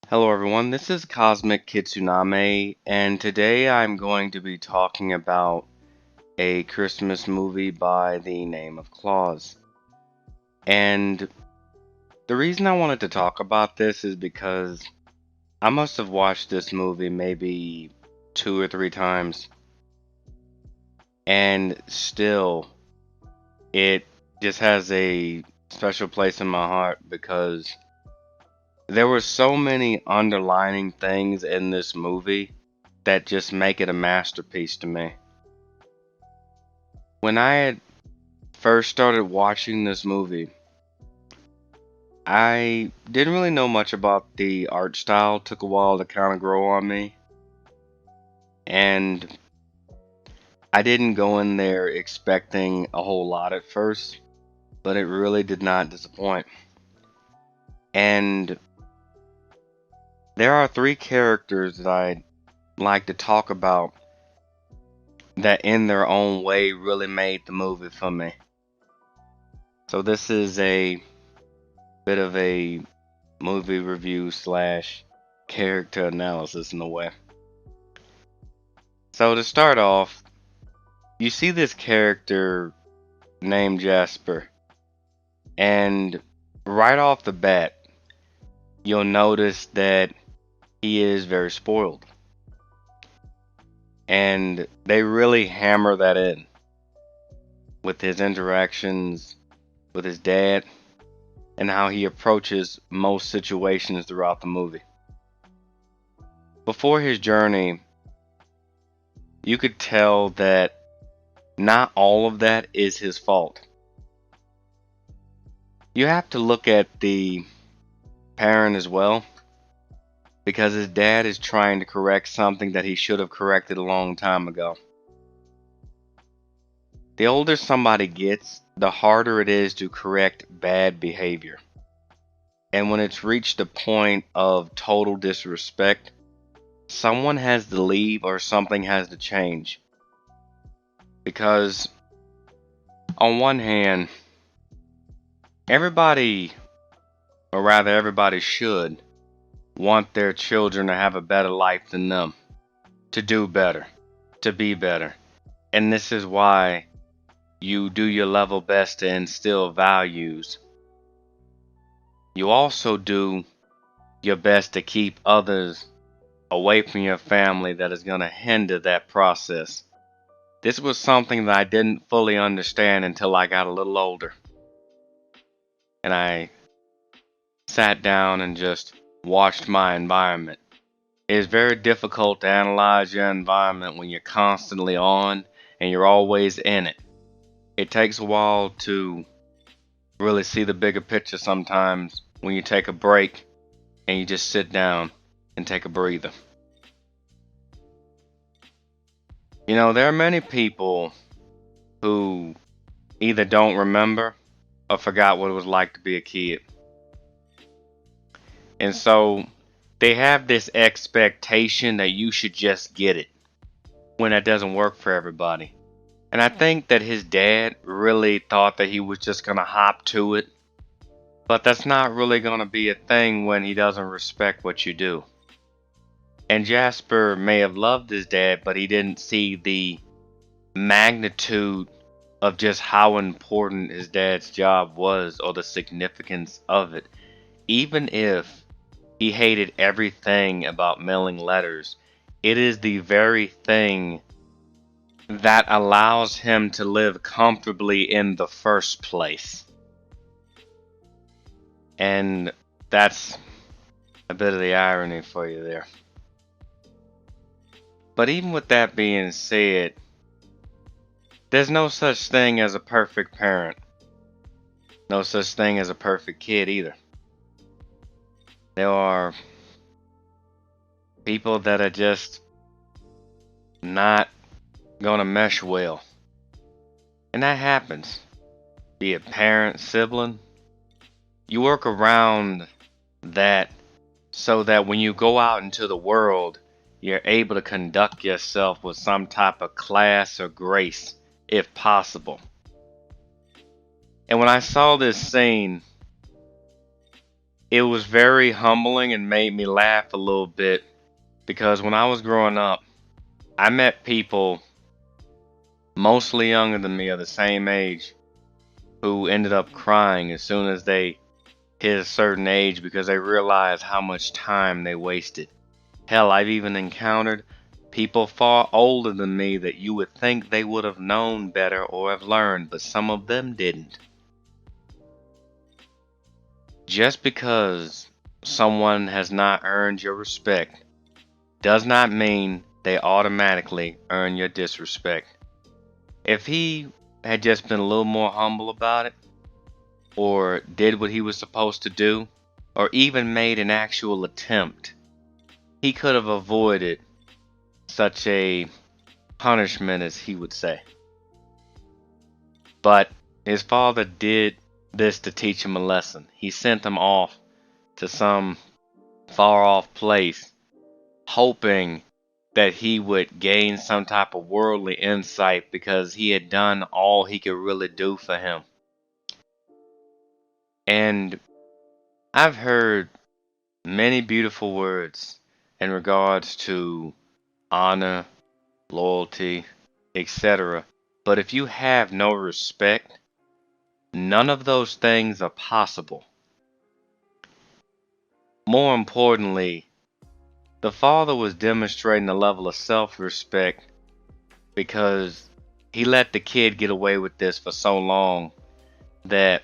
Hello everyone, this is Cosmic Kitsuneame, and today I'm going to be talking about a Christmas movie by the name of Klaus. And the reason I wanted to talk about this is because I must have watched this movie maybe two or three times, and still it just has a special place in my heart because there were so many underlining things in this movie that just make it a masterpiece to me. When I had first started watching this movie, I didn't really know much about the art style. It took a while to kind of grow on me, and I didn't go in there expecting a whole lot at first, but it really did not disappoint. And there are three characters that I'd like to talk about that in their own way really made the movie for me. So this is a bit of a movie review slash character analysis in a way. So to start off, you see this character named Jasper, and right off the bat, you'll notice that he is very spoiled. And they really hammer that in with his interactions with his dad and how he approaches most situations throughout the movie. Before his journey, you could tell that not all of that is his fault. You have to look at the parent as well, because his dad is trying to correct something that he should have corrected a long time ago. The older somebody gets, the harder it is to correct bad behavior. And when it's reached a point of total disrespect, someone has to leave or something has to change. Because, on one hand, everybody, or rather everybody should, want their children to have a better life than them, to do better, to be better. And this is why you do your level best to instill values. You also do your best to keep others away from your family that is going to hinder that process. This was something that I didn't fully understand until I got a little older. And I sat down and just watched my environment. It is very difficult to analyze your environment when you're constantly on and you're always in it. It takes a while to really see the bigger picture sometimes when you take a break and you just sit down and take a breather. You know, there are many people who either don't remember or forgot what it was like to be a kid. And so they have this expectation that you should just get it when that doesn't work for everybody. And I think that his dad really thought that he was just going to hop to it. But that's not really going to be a thing when he doesn't respect what you do. And Jasper may have loved his dad, but he didn't see the magnitude of just how important his dad's job was or the significance of it. Even if he hated everything about mailing letters, it is the very thing that allows him to live comfortably in the first place. And that's a bit of the irony for you there. But even with that being said, there's no such thing as a perfect parent. No such thing as a perfect kid either. There are people that are just not gonna mesh well. And that happens. Be it parent, sibling. You work around that so that when you go out into the world, you're able to conduct yourself with some type of class or grace, if possible. And when I saw this scene, It was very humbling and made me laugh a little bit because when I was growing up, I met people mostly younger than me or the same age who ended up crying as soon as they hit a certain age because they realized how much time they wasted. Hell, I've even encountered people far older than me that you would think they would have known better or have learned, but some of them didn't. Just because someone has not earned your respect does not mean they automatically earn your disrespect. If he had just been a little more humble about it, or did what he was supposed to do, or even made an actual attempt, he could have avoided such a punishment, as he would say. But his father did this to teach him a lesson. He sent him off to some far off place, hoping that he would gain some type of worldly insight because he had done all he could really do for him. And I've heard many beautiful words in regards to honor, loyalty, etc. But if you have no respect, none of those things are possible. More importantly, the father was demonstrating a level of self-respect because he let the kid get away with this for so long that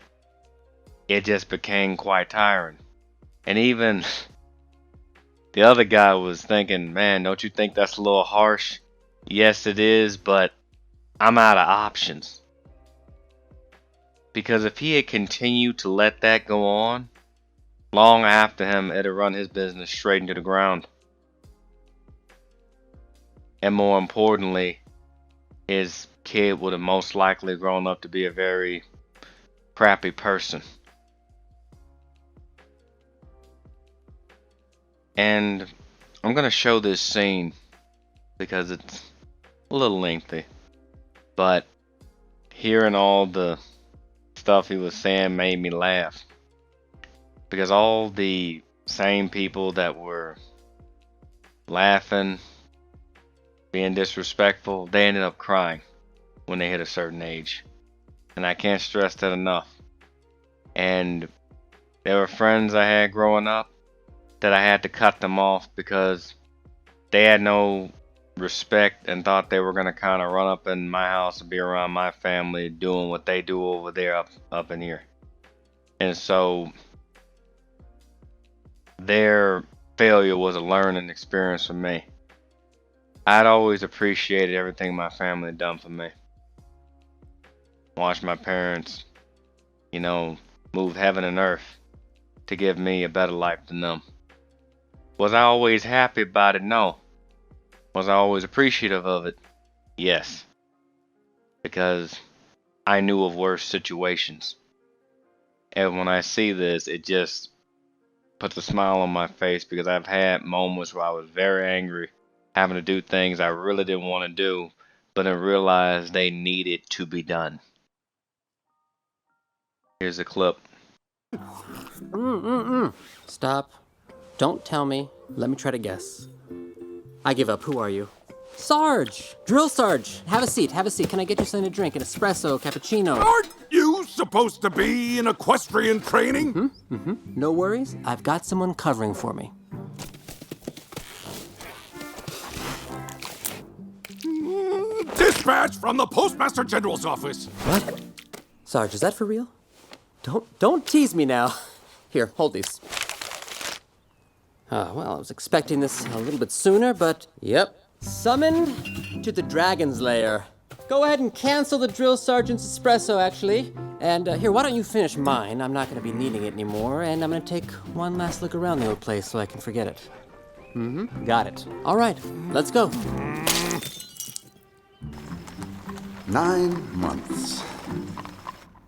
it just became quite tiring. And even the other guy was thinking, man, don't you think that's a little harsh? Yes, it is, but I'm out of options. Because if he had continued to let that go on, long after him, it'd have run his business straight into the ground. And more importantly, his kid would have most likely grown up to be a very crappy person. And I'm going to show this scene because it's a little lengthy. But hearing all the stuff he was saying made me laugh. Because all the same people that were laughing, being disrespectful, they ended up crying when they hit a certain age. And I can't stress that enough. And there were friends I had growing up that I had to cut them off because they had no respect and thought they were going to kind of run up in my house and be around my family doing what they do over there up in here. And so their failure was a learning experience for me. I'd always appreciated everything my family had done for me. Watched my parents, move heaven and earth to give me a better life than them. Was I always happy about it? No. Was I always appreciative of it? Yes. Because I knew of worse situations. And when I see this, it just puts a smile on my face because I've had moments where I was very angry, having to do things I really didn't want to do, but I realized they needed to be done. Here's a clip. Stop. Don't tell me. Let me try to guess. I give up. Who are you? Sarge! Drill Sarge! Have a seat, have a seat. Can I get you something to drink? An espresso, cappuccino? Aren't you supposed to be in equestrian training? No worries. I've got someone covering for me. Dispatch from the Postmaster General's office. What? Sarge, is that for real? Don't tease me now. Here, hold these. Well, I was expecting this a little bit sooner, but yep. Summoned to the Dragon's Lair. Go ahead and cancel the drill sergeant's espresso, actually. And here, why don't you finish mine? I'm not going to be needing it anymore, and I'm going to take one last look around the old place so I can forget it. Got it. All right, let's go. 9 months.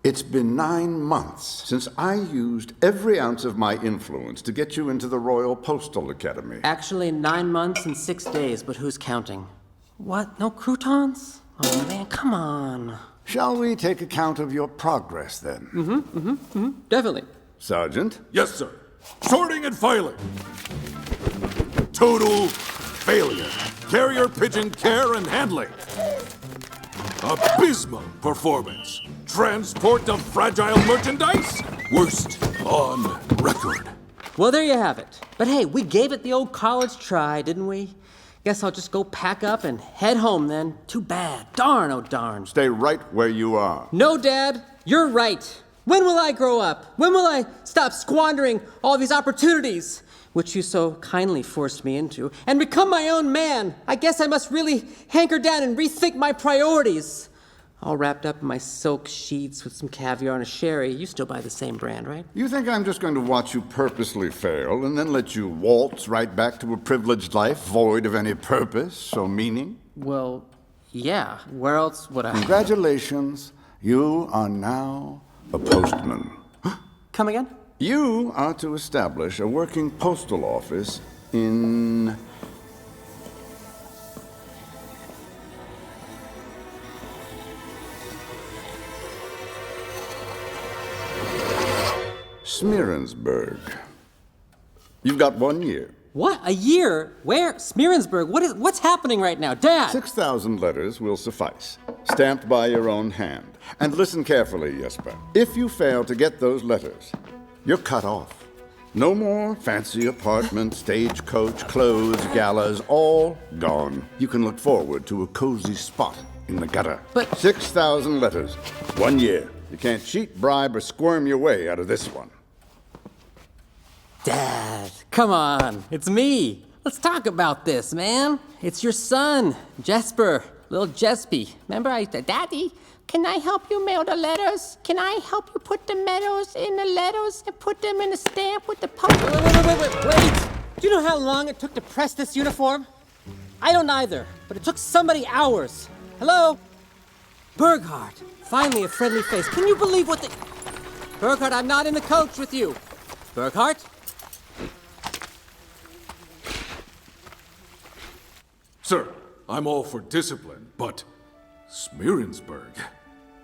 It's been 9 months since I used every ounce of my influence to get you into the Royal Postal Academy. Actually, 9 months and 6 days, but who's counting? What? No croutons? Oh, man, come on. Shall we take account of your progress, then? Definitely. Sergeant? Yes, sir. Sorting and filing. Total failure. Carrier pigeon care and handling. Abysmal performance. Transport of fragile merchandise? Worst on record. Well, there you have it. But hey, we gave it the old college try, didn't we? Guess I'll just go pack up and head home then. Too bad. Darn, oh darn. Stay right where you are. No, Dad. You're right. When will I grow up? When will I stop squandering all these opportunities, which you so kindly forced me into, and become my own man? I guess I must really hanker down and rethink my priorities. All wrapped up in my silk sheets with some caviar and a sherry. You still buy the same brand, right? You think I'm just going to watch you purposely fail and then let you waltz right back to a privileged life void of any purpose or meaning? Well, yeah. Where else would I... Congratulations. You are now a postman. Come again? You are to establish a working postal office in... Smearensburg. You've got 1 year. What? A year? Where? Smearensburg? What's happening right now? Dad! 6,000 letters will suffice, stamped by your own hand. And listen carefully, Jesper. If you fail to get those letters, you're cut off. No more fancy apartment, stagecoach, clothes, galas, all gone. You can look forward to a cozy spot in the gutter. But- 6,000 letters, 1 year. You can't cheat, bribe, or squirm your way out of this one. Dad, come on. It's me. Let's talk about this, man. It's your son, Jesper, little Jespy. Remember I said, Daddy, can I help you mail the letters? Can I help you put the letters in the letters and put them in a stamp with the post? Wait. Do you know how long it took to press this uniform? I don't either, but it took somebody hours. Hello? Burghardt, finally a friendly face. Can you believe what the... Burghardt, I'm not in the coach with you. Burghardt? Sir, I'm all for discipline, but Smearensburg,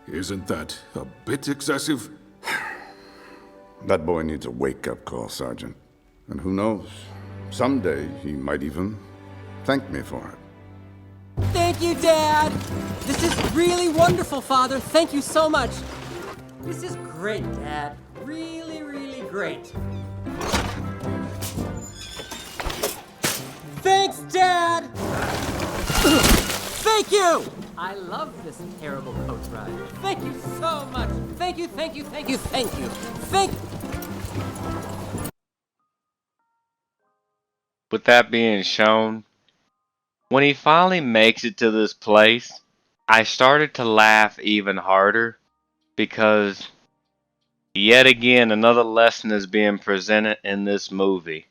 isn't that a bit excessive? That boy needs a wake-up call, Sergeant. And who knows, someday he might even thank me for it. Thank you, Dad. This is really wonderful, Father. Thank you so much. This is great, Dad. Really, really great. Thanks, Dad! Thank you! I love this terrible coach ride. Thank you so much. Thank you, thank you, thank you, thank you. With that being shown, when he finally makes it to this place, I started to laugh even harder because yet again another lesson is being presented in this movie.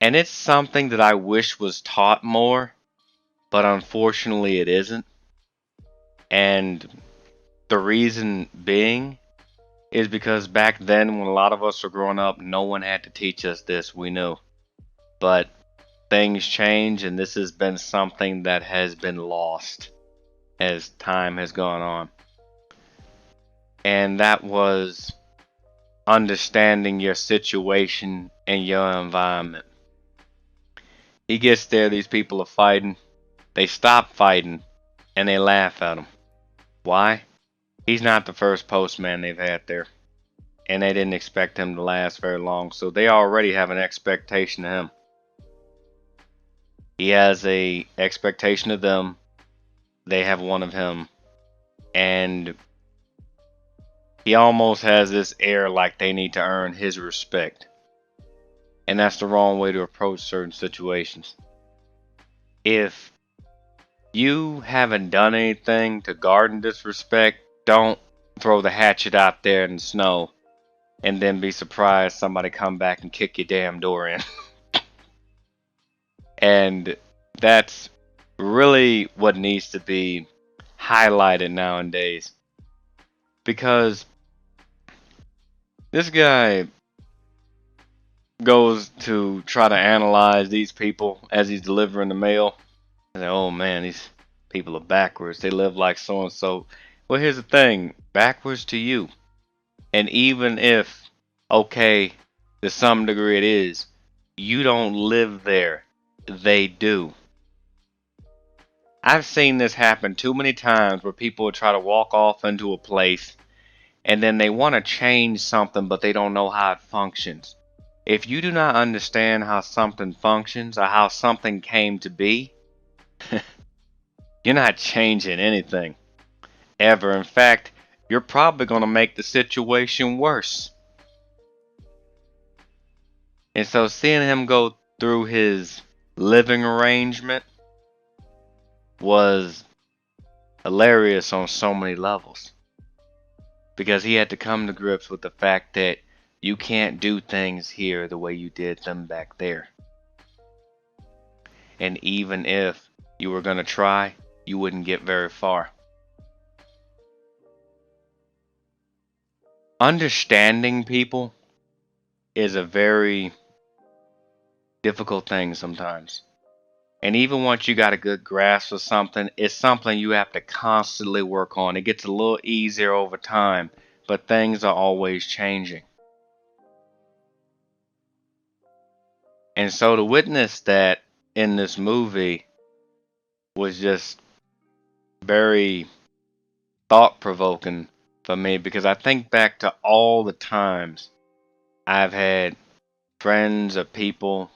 And it's something that I wish was taught more, but unfortunately it isn't. And the reason being is because back then when a lot of us were growing up, no one had to teach us this, we knew. But things change, and this has been something that has been lost as time has gone on. And that was understanding your situation and your environment. He gets there, these people are fighting. They stop fighting, and they laugh at him. Why? He's not the first postman they've had there. And they didn't expect him to last very long, so they already have an expectation of him. He has a expectation of them. They have one of him. And he almost has this air like they need to earn his respect. And that's the wrong way to approach certain situations. If you haven't done anything to garner disrespect, don't throw the hatchet out there in the snow and then be surprised somebody come back and kick your damn door in. And that's really what needs to be highlighted nowadays. Because this guy goes to try to analyze these people as he's delivering the mail. And oh man, these people are backwards. They live like so and so. Well, here's the thing, backwards to you. And even if, okay, To some degree it is. You don't live there. They do. I've seen this happen too many times where people try to walk off into a place and then they want to change something but they don't know how it functions. If you do not understand how something functions or how something came to be, you're not changing anything. Ever. In fact, you're probably going to make the situation worse. And so seeing him go through his living arrangement was hilarious on so many levels. Because he had to come to grips with the fact that you can't do things here the way you did them back there. And even if you were going to try, you wouldn't get very far. Understanding people is a very difficult thing sometimes. And even once you got a good grasp of something, it's something you have to constantly work on. It gets a little easier over time, but things are always changing. And so to witness that in this movie was just very thought-provoking for me, because I think back to all the times I've had friends or people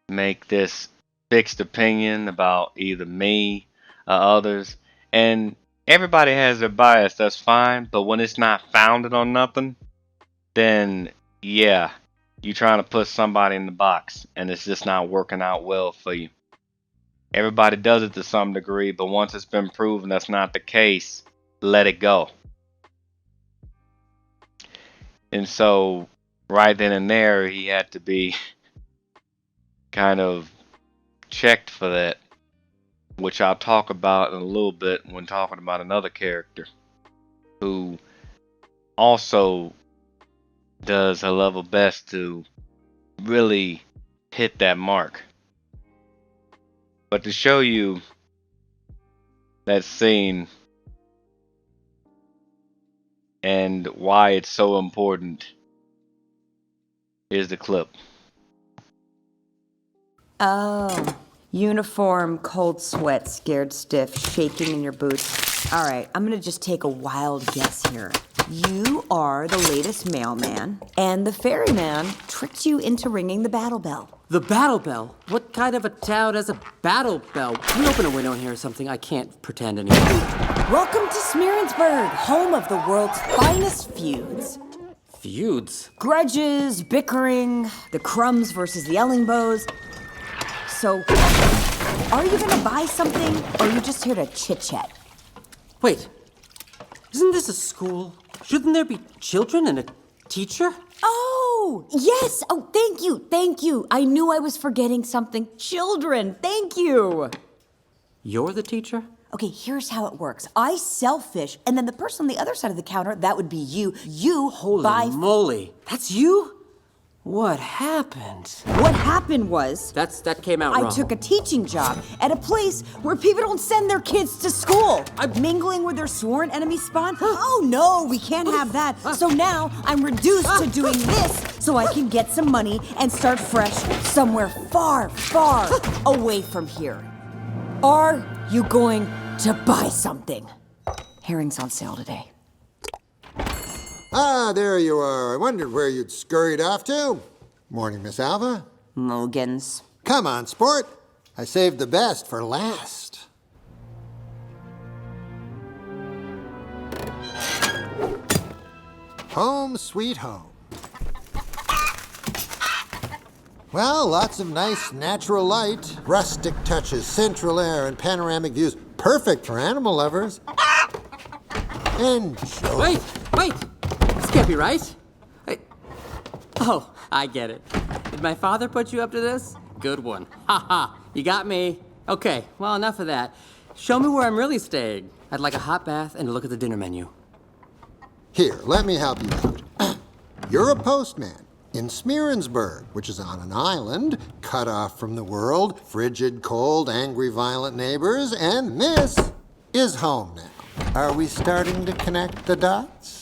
make this fixed opinion about either me or others, and everybody has their bias, that's fine, but when it's not founded on nothing, then yeah, you're trying to put somebody in the box and it's just not working out well for you. Everybody does it to some degree, but once it's been proven that's not the case, let it go. And so right then and there, he had to be kind of checked for that, which I'll talk about in a little bit when talking about another character who also does her level best to really hit that mark. But to show you that scene and why it's so important, here's the clip. Oh, uniform, cold sweat, scared stiff, shaking in your boots. All right, I'm gonna just take a wild guess here. You are the latest mailman, and the ferryman tricked you into ringing the battle bell. The battle bell? What kind of a town has a battle bell? Can we open a window in here or something? I can't pretend anymore. Welcome to Smearensburg, home of the world's finest feuds. Feuds? Grudges, bickering, the Crumbs versus the Ellingbows. So, are you gonna buy something, or are you just here to chit-chat? Wait, isn't this a school? Shouldn't there be children and a teacher? Oh, yes! Oh, thank you. I knew I was forgetting something. Children, thank you! You're the teacher? Okay, here's how it works. I sell fish, and then the person on the other side of the counter, that would be you. You Holy buy... moly, that's you? What happened? What happened was... That came out wrong. I took a teaching job at a place where people don't send their kids to school. I'm mingling with their sworn enemy spawn. Oh no, we can't have that. So now I'm reduced to doing this so I can get some money and start fresh somewhere far, far away from here. Are you going to buy something? Herring's on sale today. Ah, there you are. I wondered where you'd scurried off to. Morning, Miss Alva. Mogans. Come on, sport. I saved the best for last. Home sweet home. Well, lots of nice natural light, rustic touches, central air, and panoramic views. Perfect for animal lovers. Enjoy. Wait! This can't be right. Oh, I get it. Did my father put you up to this? Good one. Ha ha, you got me. Okay, well, enough of that. Show me where I'm really staying. I'd like a hot bath and a look at the dinner menu. Here, let me help you out. You're a postman in Smearensburg, which is on an island, cut off from the world, frigid, cold, angry, violent neighbors, and this is home now. Are we starting to connect the dots?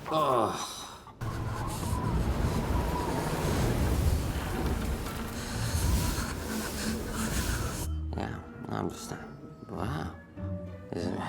Yeah, I understand. Wow. Isn't it?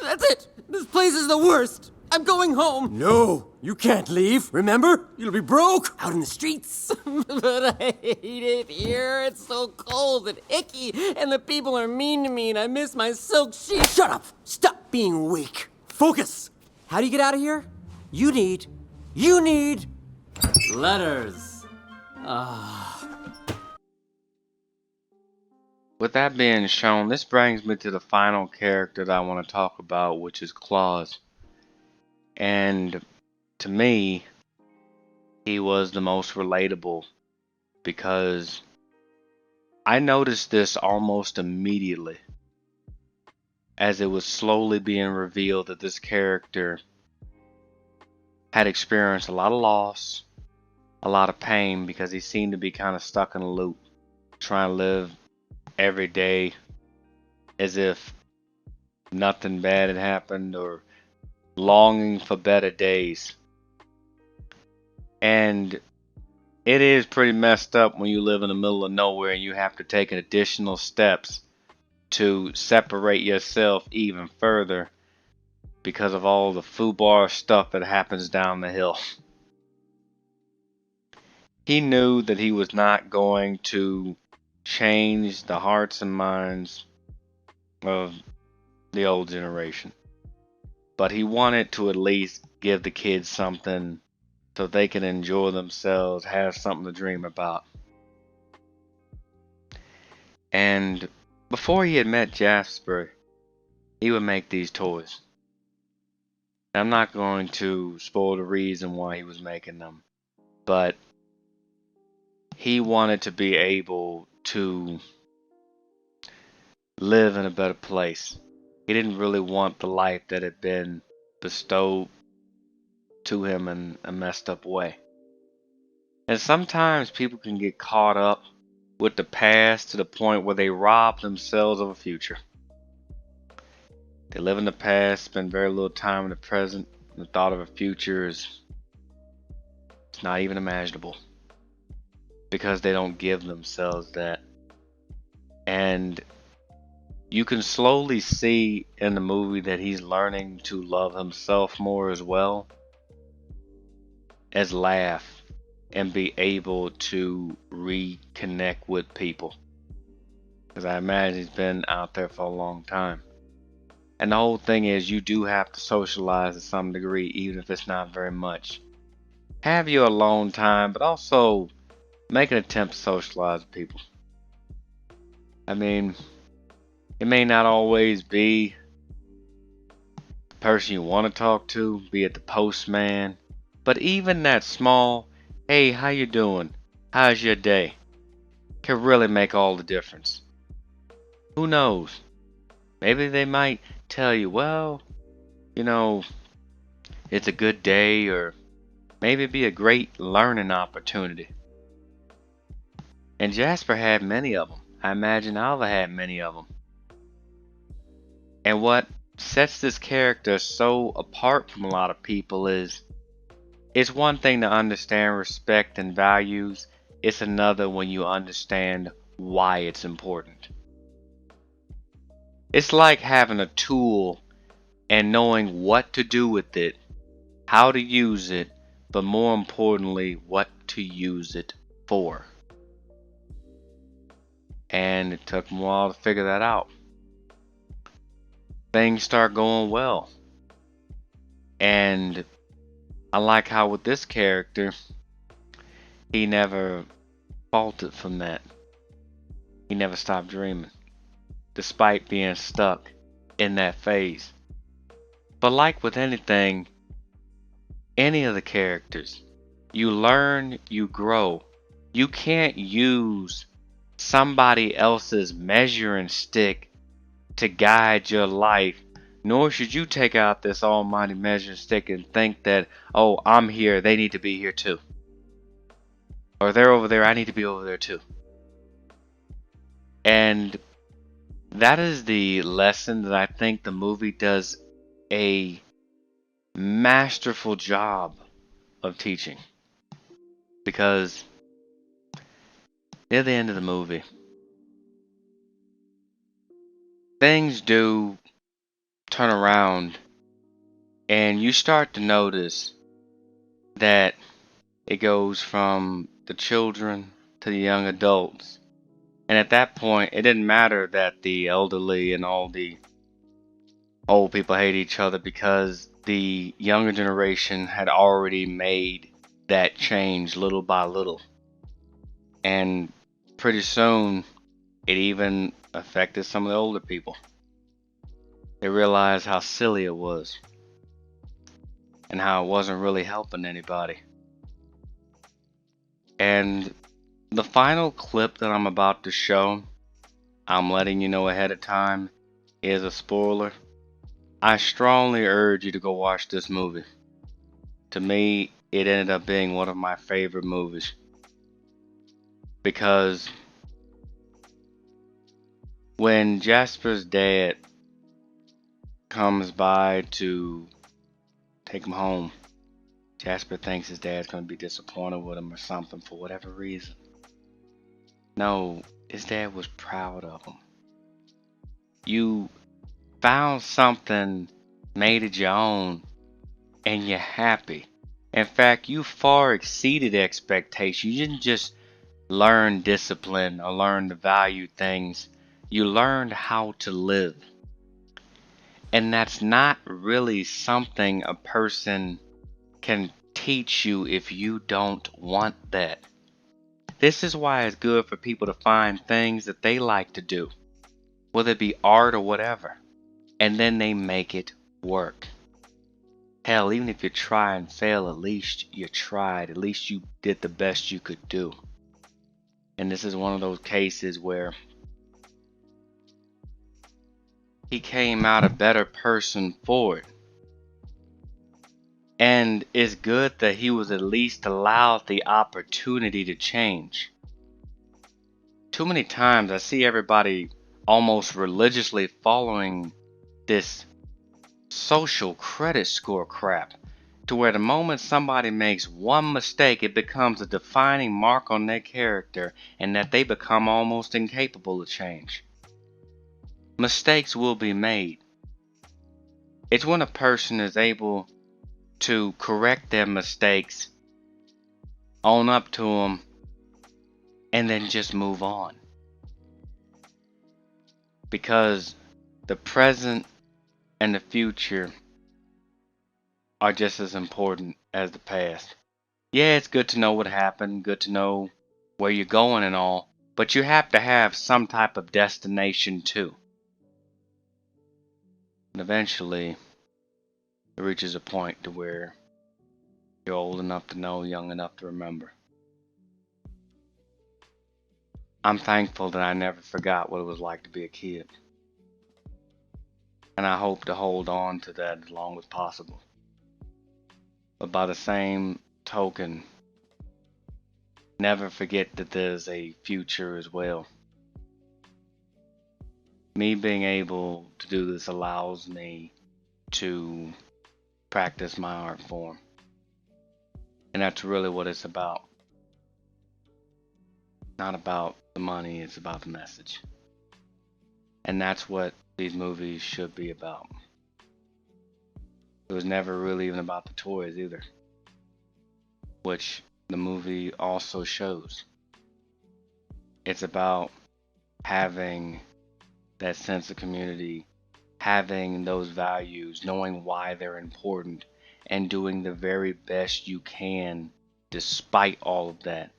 That's it! This place is the worst! I'm going home! No! You can't leave, remember? You'll be broke! Out in the streets! But I hate it here. It's so cold and icky, and the people are mean to me, and I miss my silk sheet. Shut up! Stop being weak! Focus! How do you get out of here? You need letters. With that being shown, this brings me to the final character that I want to talk about, which is Klaus. And to me, he was the most relatable because I noticed this almost immediately as it was slowly being revealed that this character had experienced a lot of loss, a lot of pain, because he seemed to be kind of stuck in a loop, trying to live every day as if nothing bad had happened or longing for better days. And it is pretty messed up when you live in the middle of nowhere and you have to take additional steps to separate yourself even further because of all the foobar stuff that happens down the hill. He knew that he was not going to change the hearts and minds of the old generation, but he wanted to at least give the kids something so they can enjoy themselves, have something to dream about. And before he had met Jasper, he would make these toys. I'm not going to spoil the reason why he was making them, but he wanted to be able to live in a better place. He didn't really want the life that had been bestowed to him in a messed up way. And sometimes people can get caught up with the past to the point where they rob themselves of a future. They live in the past, spend very little time in the present, and the thought of a future is it's not even imaginable because they don't give themselves that. And you can slowly see in the movie that he's learning to love himself more as well as laugh and be able to reconnect with people. Because I imagine he's been out there for a long time. And the whole thing is you do have to socialize to some degree, even if it's not very much. Have your alone time, but also make an attempt to socialize with people. I mean, it may not always be the person you want to talk to, be it the postman, but even that small, hey, how you doing? How's your day? Can really make all the difference. Who knows? Maybe they might tell you, well, you know, it's a good day, or maybe it'd be a great learning opportunity. And Jasper had many of them. I imagine Alva had many of them. And what sets this character so apart from a lot of people is it's one thing to understand respect and values. It's another when you understand why it's important. It's like having a tool and knowing what to do with it, how to use it, but more importantly, what to use it for. And it took them a while to figure that out. Things start going well. And I like how with this character, he never faltered from that. He never stopped dreaming, despite being stuck in that phase. But like with anything, any of the characters, You learn, you grow. You can't use somebody else's measuring stick to guide your life, nor should you take out this almighty measuring stick and think that, oh, I'm here, they need to be here too. Or they're over there, I need to be over there too. And that is the lesson that I think the movie does a masterful job of teaching. Because near the end of the movie, things do turn around and you start to notice that it goes from the children to the young adults. And at that point, it didn't matter that the elderly and all the old people hate each other because the younger generation had already made that change little by little. And pretty soon, it even affected some of the older people. They realized how silly it was and how it wasn't really helping anybody. And the final clip that I'm about to show, I'm letting you know ahead of time, is a spoiler. I strongly urge you to go watch this movie. To me, it ended up being one of my favorite movies. Because when Jasper's dad comes by to take him home, Jasper thinks his dad's going to be disappointed with him or something for whatever reason. No, his dad was proud of him. You found something, made it your own, and you're happy. In fact, you far exceeded expectations. You didn't just learn discipline or learn to value things. You learned how to live. And that's not really something a person can teach you if you don't want that. This is why it's good for people to find things that they like to do, whether it be art or whatever, and then they make it work. Hell, even if you try and fail, at least you tried. At least you did the best you could do. And this is one of those cases where he came out a better person for it. And it's good that he was at least allowed the opportunity to change. Too many times I see everybody almost religiously following this social credit score crap, to where the moment somebody makes one mistake, it becomes a defining mark on their character and that they become almost incapable of change. Mistakes will be made. It's when a person is able to correct their mistakes, own up to them, and then just move on. Because the present and the future are just as important as the past. Yeah, it's good to know what happened, good to know where you're going and all, but you have to have some type of destination too. And eventually, it reaches a point to where you're old enough to know, young enough to remember. I'm thankful that I never forgot what it was like to be a kid. And I hope to hold on to that as long as possible. But by the same token, never forget that there's a future as well. Me being able to do this allows me to practice my art form. And that's really what it's about. Not about the money, it's about the message. And that's what these movies should be about. It was never really even about the toys either, which the movie also shows. It's about having that sense of community, having those values, knowing why they're important, and doing the very best you can despite all of that.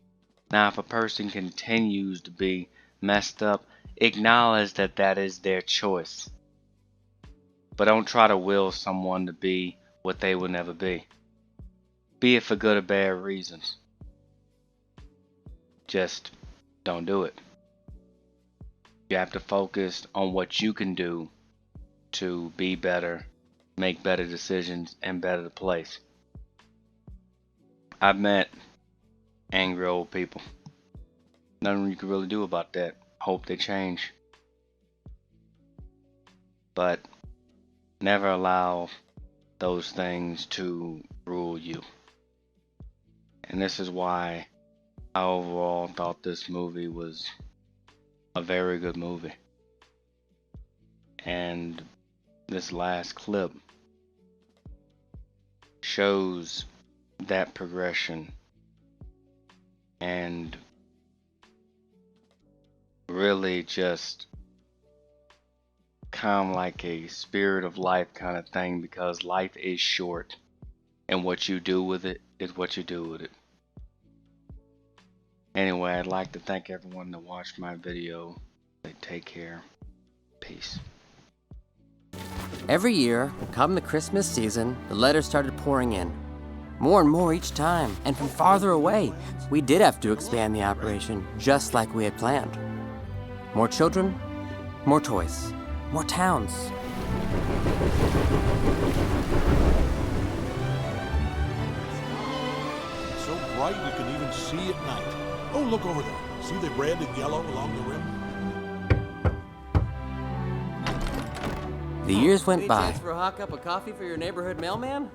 Now, if a person continues to be messed up, acknowledge that that is their choice. But don't try to will someone to be what they will never be. be it for good or bad reasons. Just don't do it. You have to focus on what you can do to be better, make better decisions, and better the place. I've met angry old people. Nothing you can really do about that. Hope they change. But never allow those things to rule you. And this is why I overall thought this movie was a very good movie. And this last clip shows that progression and really just kind of like a spirit of life kind of thing, because life is short and what you do with it is what you do with it. Anyway, I'd like to thank everyone that watched my video. Take care. Peace. Every year, come the Christmas season, the letters started pouring in. More and more each time, and from farther away. We did have to expand the operation, just like we had planned. More children, more toys, more towns. So bright you can even see at night. Oh, look over there. See the red and yellow along the rim? The years went by. Chance for a hot cup of coffee for your neighborhood mailman?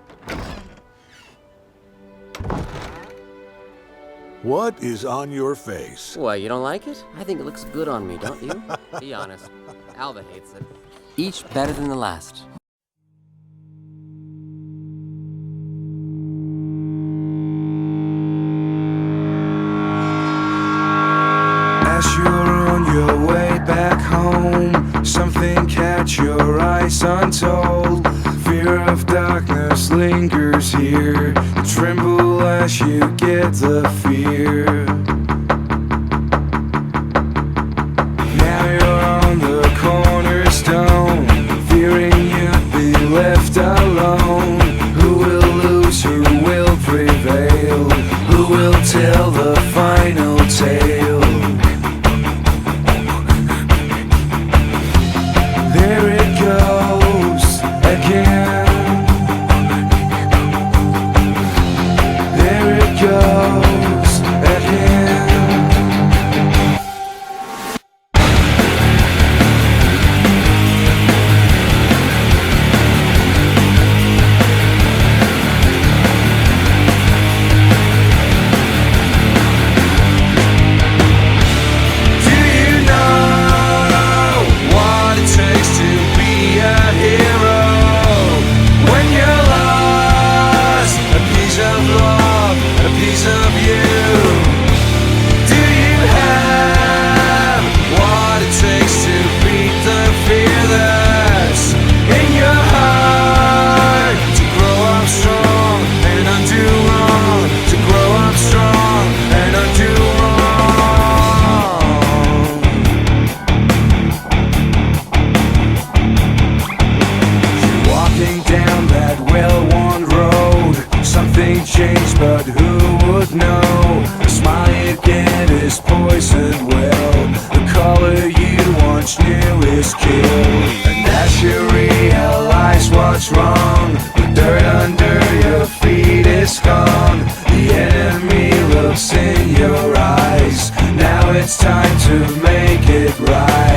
What is on your face? Why, you don't like it? I think it looks good on me, don't you? Be honest. Alva hates it. Each better than the last. As you're on your way back home, something catch your eyes untold. Fear of darkness lingers here. You tremble as you get the fear. Now you're on the cornerstone, fearing you'd be left alone. Who will lose? Who will prevail? Who will tell the final tale? There it goes again. There it goes again. Do you know what it takes to be a hero? When you're lost, a piece of love, a piece of you. Do you have what it takes to beat the fear that's in your heart? To grow up strong and undo wrong. To grow up strong and undo wrong. Walking down that well-worn road, something changed, but who would know? The smile you get is poisoned well. The color you once knew is killed. And as you realize what's wrong, the dirt under your feet is gone. The enemy looks in your eyes. Now it's time to make it right.